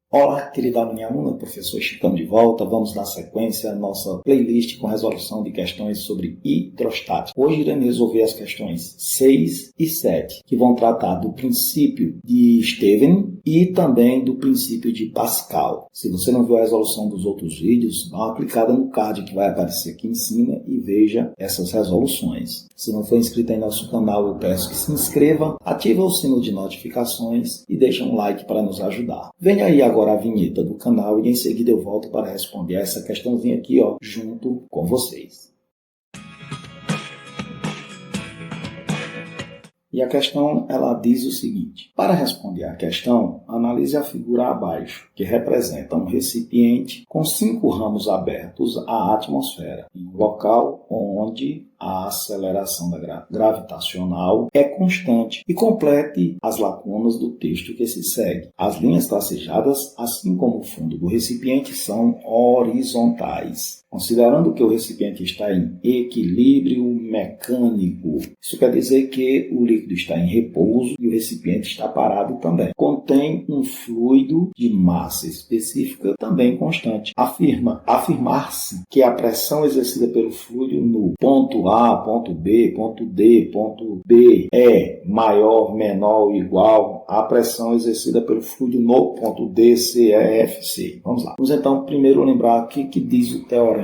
Olá, querida minha aluna, professor Chicão de volta. Vamos na sequência nossa playlist com resolução de questões sobre hidrostática. Hoje iremos resolver as questões 6 e 7, que vão tratar do princípio de Stevens e também do princípio de Pascal. Se você não viu a resolução dos outros vídeos, dá uma clicada no card que vai aparecer aqui em cima e veja essas resoluções. Se não for inscrito em nosso canal, eu peço que se inscreva, ative o sino de notificações e deixe um like para nos ajudar. Venha aí agora a vinheta do canal e em seguida eu volto para responder essa questãozinha aqui, junto com vocês. E a questão, ela diz o seguinte: para responder à questão, analise a figura abaixo, que representa um recipiente com 5 ramos abertos à atmosfera, em um local onde a aceleração gravitacional é constante, e complete as lacunas do texto que se segue. As linhas tracejadas, assim como o fundo do recipiente, são horizontais. Considerando que o recipiente está em equilíbrio mecânico, isso quer dizer que o líquido está em repouso e o recipiente está parado também. Contém um fluido de massa específica também constante. Afirmar-se que a pressão exercida pelo fluido no ponto A, ponto B, ponto D, ponto B é maior, menor ou igual à pressão exercida pelo fluido no ponto D, C, E, F, C. Vamos lá. Vamos então primeiro lembrar o que diz o teorema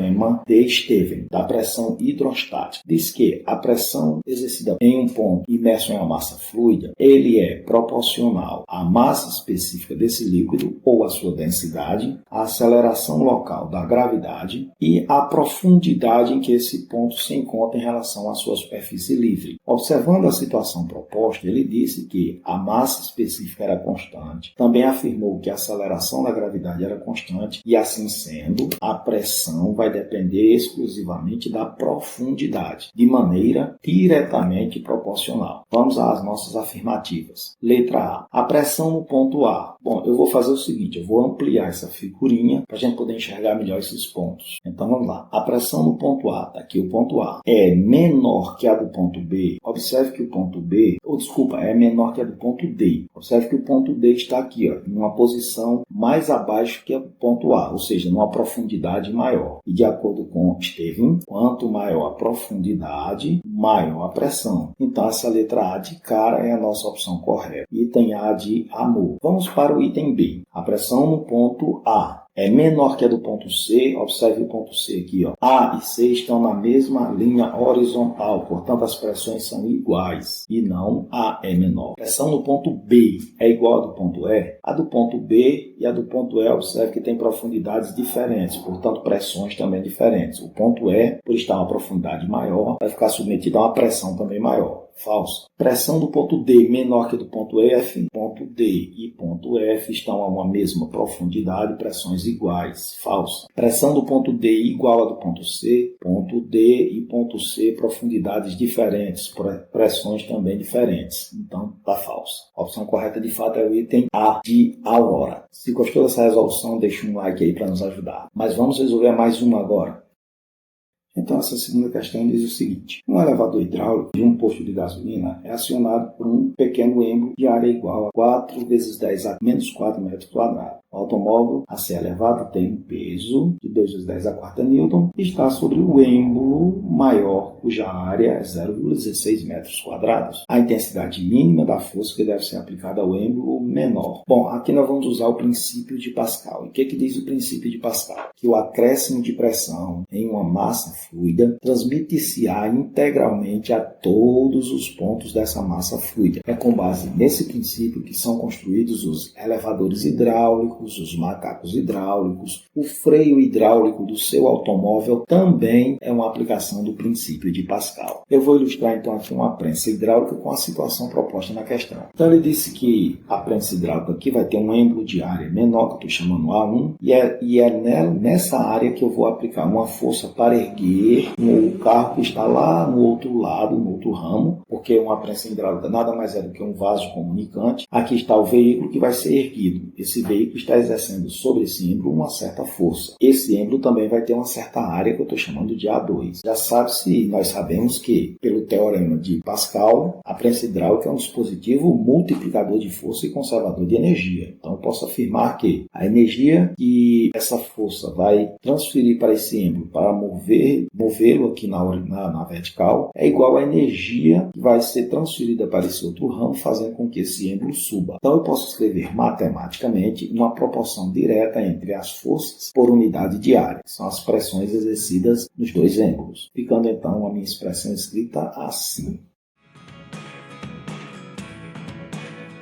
de Stevens, da pressão hidrostática. Diz que a pressão exercida em um ponto imerso em uma massa fluida, ele é proporcional à massa específica desse líquido ou à sua densidade, à aceleração local da gravidade e à profundidade em que esse ponto se encontra em relação à sua superfície livre. Observando a situação proposta, ele disse que a massa específica era constante. Também afirmou que a aceleração da gravidade era constante e, assim sendo, a pressão vai depender exclusivamente da profundidade, de maneira diretamente proporcional. Vamos às nossas afirmativas. Letra A. A pressão no ponto A. Bom, eu vou fazer o seguinte, eu vou ampliar essa figurinha para a gente poder enxergar melhor esses pontos. Então vamos lá. A pressão no ponto A, está aqui o ponto A, é menor que a do ponto B. Observe que o ponto B, é menor que a do ponto D. Observe que o ponto D está aqui, em uma posição mais abaixo que o ponto A, ou seja, numa profundidade maior. E de acordo com Stevens, quanto maior a profundidade, maior a pressão. Então essa letra A de cara é a nossa opção correta. Item A de amor. Vamos para o item B. A pressão no ponto A é menor que a do ponto C. Observe o ponto C aqui. A e C estão na mesma linha horizontal, portanto as pressões são iguais e não A é menor. A pressão no ponto B é igual à do ponto E. A do ponto B e a do ponto E, observe que tem profundidades diferentes, portanto pressões também diferentes. O ponto E, por estar uma profundidade maior, vai ficar submetido a uma pressão também maior. Falso. Pressão do ponto D menor que a do ponto F. Ponto D e ponto F estão a uma mesma profundidade, pressões iguais. Falso. Pressão do ponto D igual a do ponto C. Ponto D e ponto C, profundidades diferentes, pressões também diferentes. Então, está falso. A opção correta, de fato, é o item A de Aurora. Se gostou dessa resolução, deixa um like aí para nos ajudar. Mas vamos resolver mais uma agora. Então, essa segunda questão diz o seguinte: um elevador hidráulico de um posto de gasolina é acionado por um pequeno êmbolo de área igual a 4 vezes 10 a menos 4 metros quadrados. O automóvel a ser elevado tem um peso de 2 vezes 10 a quarta newton e está sobre o êmbolo maior, cuja área é 0,16 metros quadrados. A intensidade mínima da força que deve ser aplicada ao êmbolo menor. Bom, aqui nós vamos usar o princípio de Pascal. E o que diz o princípio de Pascal? Que o acréscimo de pressão em uma massa fluida transmite-se-á integralmente a todos os pontos dessa massa fluida. É com base nesse princípio que são construídos os elevadores hidráulicos, os macacos hidráulicos. O freio hidráulico do seu automóvel também é uma aplicação do princípio de Pascal. Eu vou ilustrar então aqui uma prensa hidráulica com a situação proposta na questão. Então ele disse que a prensa hidráulica aqui vai ter um êmbolo de área menor, que eu estou chamando A1, e é nessa área que eu vou aplicar uma força para erguer o carro que está lá no outro lado, no outro ramo, porque uma prensa hidráulica nada mais é do que um vaso comunicante. Aqui está o veículo que vai ser erguido. Esse veículo está está exercendo sobre esse êmbolo uma certa força. Esse êmbolo também vai ter uma certa área que eu estou chamando de A2. Já sabe-se, nós sabemos que, pelo teorema de Pascal, a prensa hidráulica é um dispositivo multiplicador de força e conservador de energia. Então, eu posso afirmar que a energia que essa força vai transferir para esse êmbolo, para movê-lo aqui na vertical, é igual à energia que vai ser transferida para esse outro ramo, fazendo com que esse êmbolo suba. Então, eu posso escrever matematicamente uma proporção direta entre as forças por unidade de área, que são as pressões exercidas nos dois êmbolos. Ficando, então, a minha expressão escrita assim.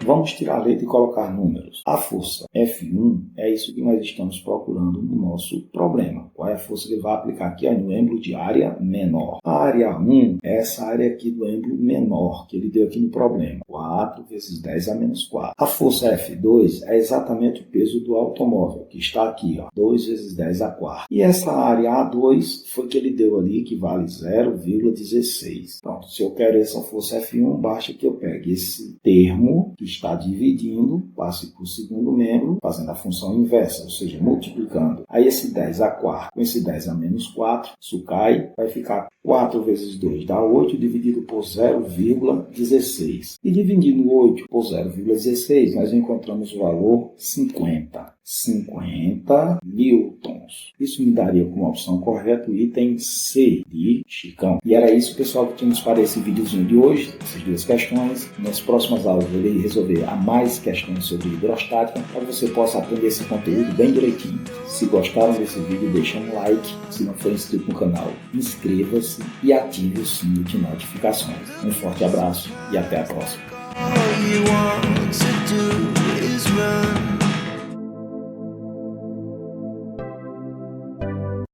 Vamos tirar a letra e colocar números. A força F1 é isso que nós estamos procurando no nosso problema. Qual é a força que ele vai aplicar aqui? No êmbolo de área menor. A área 1 é essa área aqui do êmbolo menor, que ele deu aqui no problema. 4 vezes 10 a menos 4. A força F2 é exatamente o peso do automóvel, que está aqui, 2 vezes 10 a 4. E essa área A2 foi que ele deu ali, que vale 0,16. Pronto, se eu quero essa força F1, basta que eu pegue esse termo que está dividindo, passe para o segundo membro, fazendo a função inversa, ou seja, multiplicando. Aí esse 10 a 4 com esse 10 a menos 4, isso cai, vai ficar 4 vezes 2 dá 8, dividido por 0,16. E dividindo 8 por 0,16, nós encontramos o valor 50 newtons. Isso me daria como opção correta o item C de Chicão. E era isso, pessoal, que tínhamos para esse videozinho de hoje, essas duas questões. Nas próximas aulas eu irei resolver a mais questões sobre hidrostática, para que você possa aprender esse conteúdo bem direitinho. Se gostaram desse vídeo, deixa um like. Se não for inscrito no canal, inscreva-se e ative o sino de notificações. Um forte abraço e até a próxima.